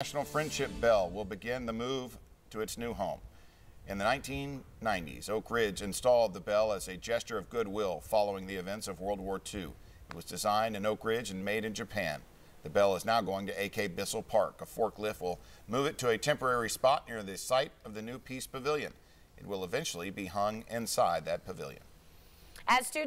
National Friendship Bell will begin the move to its new home. In the 1990s, Oak Ridge installed the bell as a gesture of goodwill following the events of World War II. It was designed in Oak Ridge and made in Japan. The bell is now going to AK Bissell Park. A forklift will move it to a temporary spot near the site of the new Peace Pavilion. It will eventually be hung inside that pavilion. As students